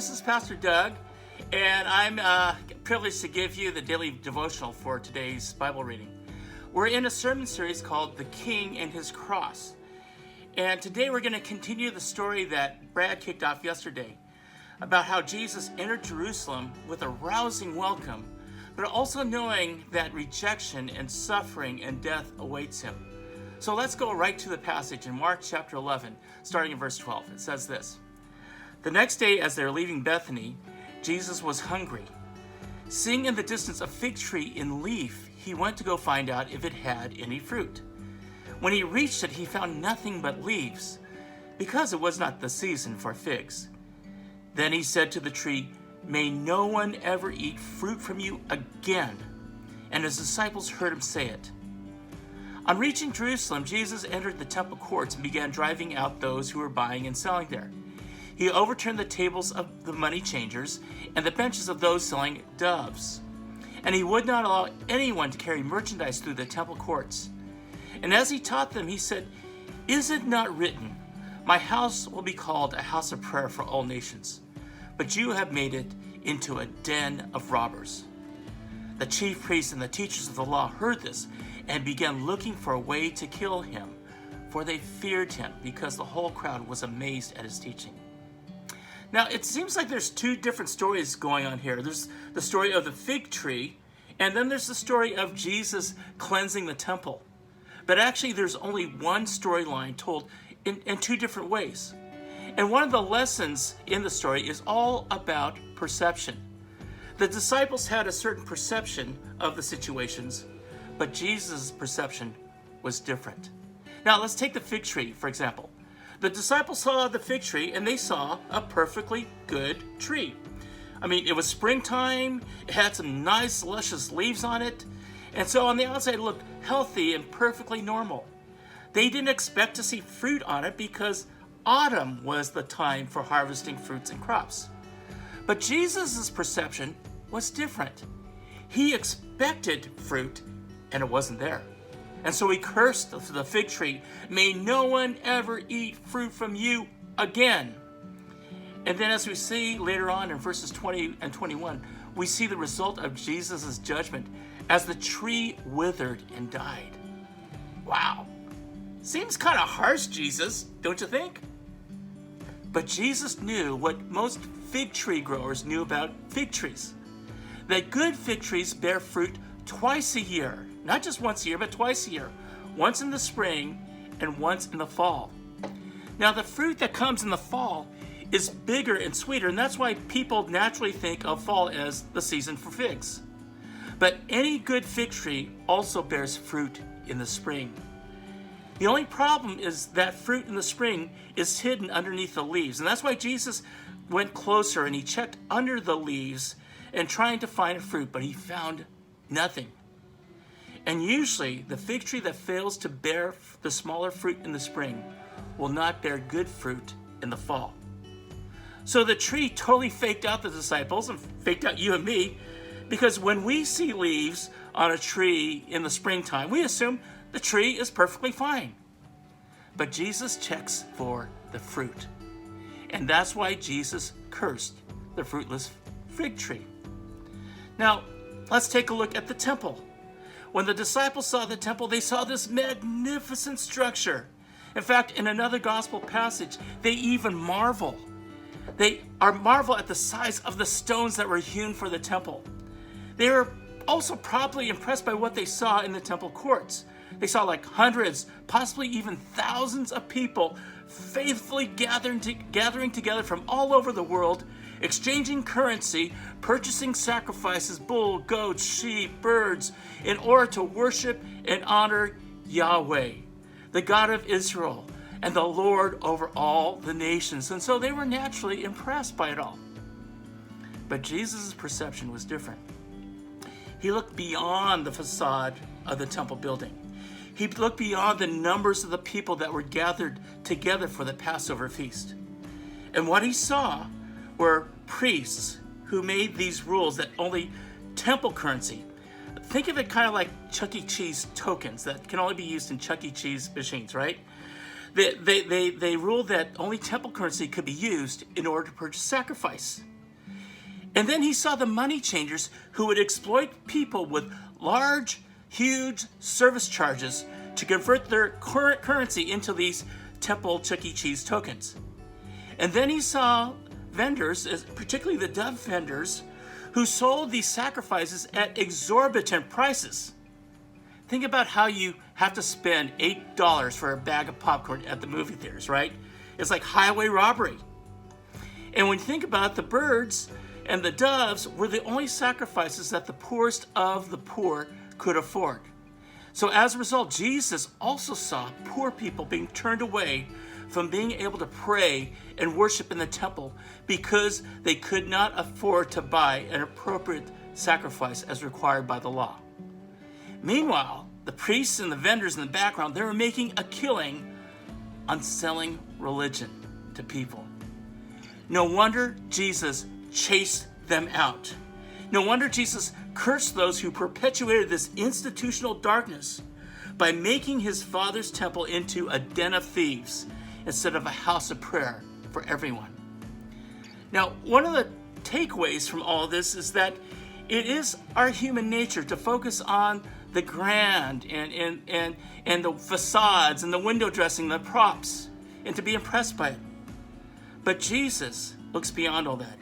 this is Pastor Doug, and I'm privileged to give you the daily devotional for today's Bible reading. We're in a sermon series called The King and His Cross, and today we're going to continue the story that Brad kicked off yesterday about how Jesus entered Jerusalem with a rousing welcome, but also knowing that rejection and suffering and death awaits him. So let's go right to the passage in Mark chapter 11, starting in verse 12. It says this: The next day, as they were leaving Bethany, Jesus was hungry. Seeing in the distance a fig tree in leaf, he went to go find out if it had any fruit. When he reached it, he found nothing but leaves, because it was not the season for figs. Then he said to the tree, "May no one ever eat fruit from you again." And his disciples heard him say it. On reaching Jerusalem, Jesus entered the temple courts and began driving out those who were buying and selling there. He overturned the tables of the money changers and the benches of those selling doves. And he would not allow anyone to carry merchandise through the temple courts. And as he taught them, he said, "Is it not written, 'My house will be called a house of prayer for all nations'? But you have made it into a den of robbers." The chief priests and the teachers of the law heard this and began looking for a way to kill him, for they feared him because the whole crowd was amazed at his teaching. Now, it seems like there's two different stories going on here. There's the story of the fig tree, and then there's the story of Jesus cleansing the temple. But actually, there's only one storyline told in two different ways. And one of the lessons in the story is all about perception. The disciples had a certain perception of the situations, but Jesus' perception was different. Now, let's take the fig tree, for example. The disciples saw the fig tree, and they saw a perfectly good tree. I mean, it was springtime, it had some nice, luscious leaves on it, and so on the outside it looked healthy and perfectly normal. They didn't expect to see fruit on it because autumn was the time for harvesting fruits and crops. But Jesus' perception was different. He expected fruit, and it wasn't there. And so he cursed the fig tree, "May no one ever eat fruit from you again." And then as we see later on in verses 20 and 21, we see the result of Jesus' judgment as the tree withered and died. Wow. Seems kind of harsh, Jesus, don't you think? But Jesus knew what most fig tree growers knew about fig trees. That good fig trees bear fruit twice a year. Not just once a year, but twice a year. Once in the spring and once in the fall. Now, the fruit that comes in the fall is bigger and sweeter, and that's why people naturally think of fall as the season for figs. But any good fig tree also bears fruit in the spring. The only problem is that fruit in the spring is hidden underneath the leaves, and that's why Jesus went closer and he checked under the leaves and trying to find fruit, but he found nothing. And usually, the fig tree that fails to bear the smaller fruit in the spring will not bear good fruit in the fall. So the tree totally faked out the disciples and faked out you and me, because when we see leaves on a tree in the springtime, we assume the tree is perfectly fine. But Jesus checks for the fruit. And that's why Jesus cursed the fruitless fig tree. Now, let's take a look at the temple. When the disciples saw the temple, they saw this magnificent structure. In fact, in another gospel passage, they even marvel. They marvel at the size of the stones that were hewn for the temple. They were also probably impressed by what they saw in the temple courts. They saw like hundreds, possibly even thousands of people faithfully gathering together from all over the world, exchanging currency, purchasing sacrifices, bull, goats, sheep, birds, in order to worship and honor Yahweh, the God of Israel, and the Lord over all the nations. And so they were naturally impressed by it all. But Jesus' perception was different. He looked beyond the facade of the temple building. He looked beyond the numbers of the people that were gathered together for the Passover feast. And what he saw were priests who made these rules that only temple currency. Think of it kind of like Chuck E. Cheese tokens that can only be used in Chuck E. Cheese machines, right? They ruled that only temple currency could be used in order to purchase sacrifice. And then he saw the money changers who would exploit people with large, huge service charges to convert their current currency into these temple Chuck E. Cheese tokens. And then he saw vendors, particularly the dove vendors, who sold these sacrifices at exorbitant prices. Think about how you have to spend $8 for a bag of popcorn at the movie theaters, right? It's like highway robbery. And when you think about it, the birds and the doves were the only sacrifices that the poorest of the poor could afford. So as a result, Jesus also saw poor people being turned away from being able to pray and worship in the temple because they could not afford to buy an appropriate sacrifice as required by the law. Meanwhile, the priests and the vendors in the background, they were making a killing on selling religion to people. No wonder Jesus chased them out. No wonder Jesus cursed those who perpetuated this institutional darkness by making his Father's temple into a den of thieves instead of a house of prayer for everyone. Now, one of the takeaways from all this is that it is our human nature to focus on the grand and the facades and the window dressing, the props, and to be impressed by it. But Jesus looks beyond all that.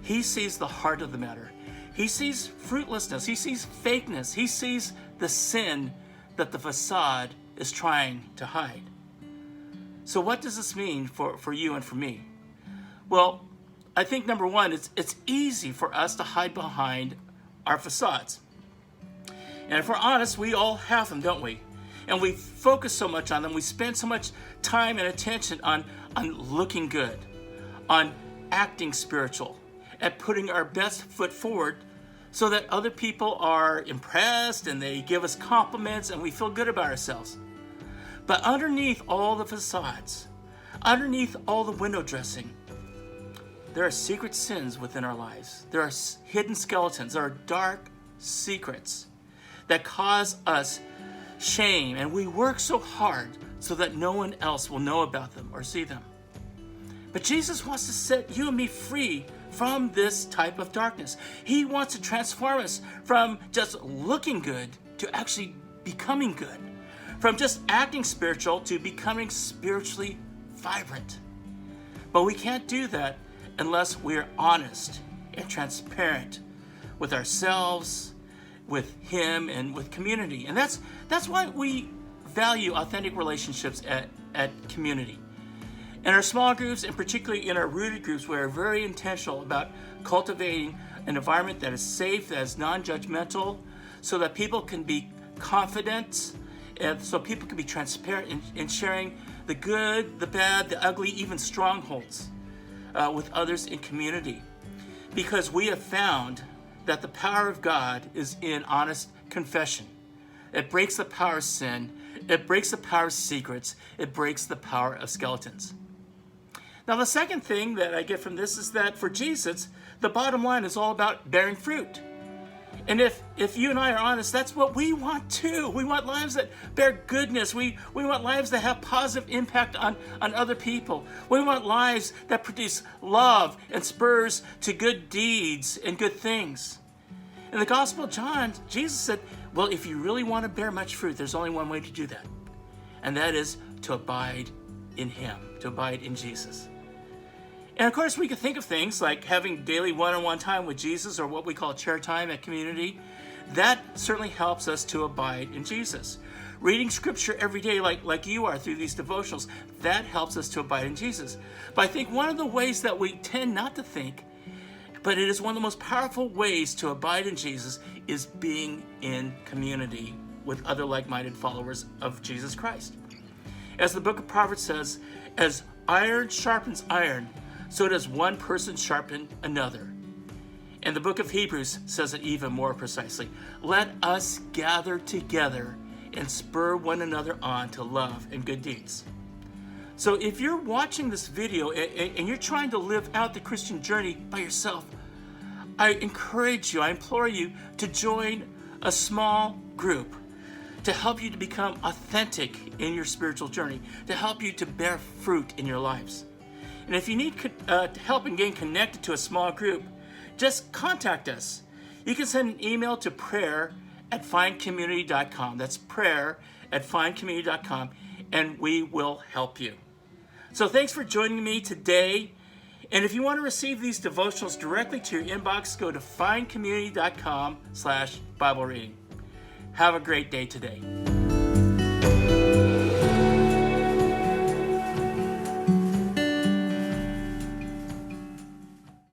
He sees the heart of the matter. He sees fruitlessness. He sees fakeness. He sees the sin that the facade is trying to hide. So what does this mean for you and for me? Well, I think number one, it's easy for us to hide behind our facades. And if we're honest, we all have them, don't we? And we focus so much on them. We spend so much time and attention on looking good, on acting spiritual, at putting our best foot forward so that other people are impressed and they give us compliments and we feel good about ourselves. But underneath all the facades, underneath all the window dressing, there are secret sins within our lives. There are hidden skeletons. There are dark secrets that cause us shame, and we work so hard so that no one else will know about them or see them. But Jesus wants to set you and me free from this type of darkness. He wants to transform us from just looking good to actually becoming good, from just acting spiritual to becoming spiritually vibrant. But we can't do that unless we're honest and transparent with ourselves, with Him, and with community. And that's why we value authentic relationships at community. In our small groups, and particularly in our rooted groups, we are very intentional about cultivating an environment that is safe, that is non-judgmental, so that people can be confident, and so people can be transparent in sharing the good, the bad, the ugly, even strongholds with others in community. Because we have found that the power of God is in honest confession. It breaks the power of sin. It breaks the power of secrets. It breaks the power of skeletons. Now, the second thing that I get from this is that for Jesus, the bottom line is all about bearing fruit. And if you and I are honest, that's what we want too. We want lives that bear goodness. We want lives that have positive impact on other people. We want lives that produce love and spurs to good deeds and good things. In the Gospel of John, Jesus said, well, if you really want to bear much fruit, there's only one way to do that. And that is to abide in Him, to abide in Jesus. And of course, we could think of things like having daily one-on-one time with Jesus, or what we call chair time at community. That certainly helps us to abide in Jesus. Reading scripture every day like you are through these devotionals, that helps us to abide in Jesus. But I think one of the ways that we tend not to think, but it is one of the most powerful ways to abide in Jesus, is being in community with other like-minded followers of Jesus Christ. As the book of Proverbs says, as iron sharpens iron, so does one person sharpen another. And the book of Hebrews says it even more precisely. Let us gather together and spur one another on to love and good deeds. So if you're watching this video and you're trying to live out the Christian journey by yourself, I encourage you, I implore you to join a small group to help you to become authentic in your spiritual journey, to help you to bear fruit in your lives. And if you need help in getting connected to a small group, just contact us. You can send an email to prayer@findcommunity.com. That's prayer@findcommunity.com, and we will help you. So thanks for joining me today. And if you want to receive these devotionals directly to your inbox, go to findcommunity.com/Bible reading. Have a great day today.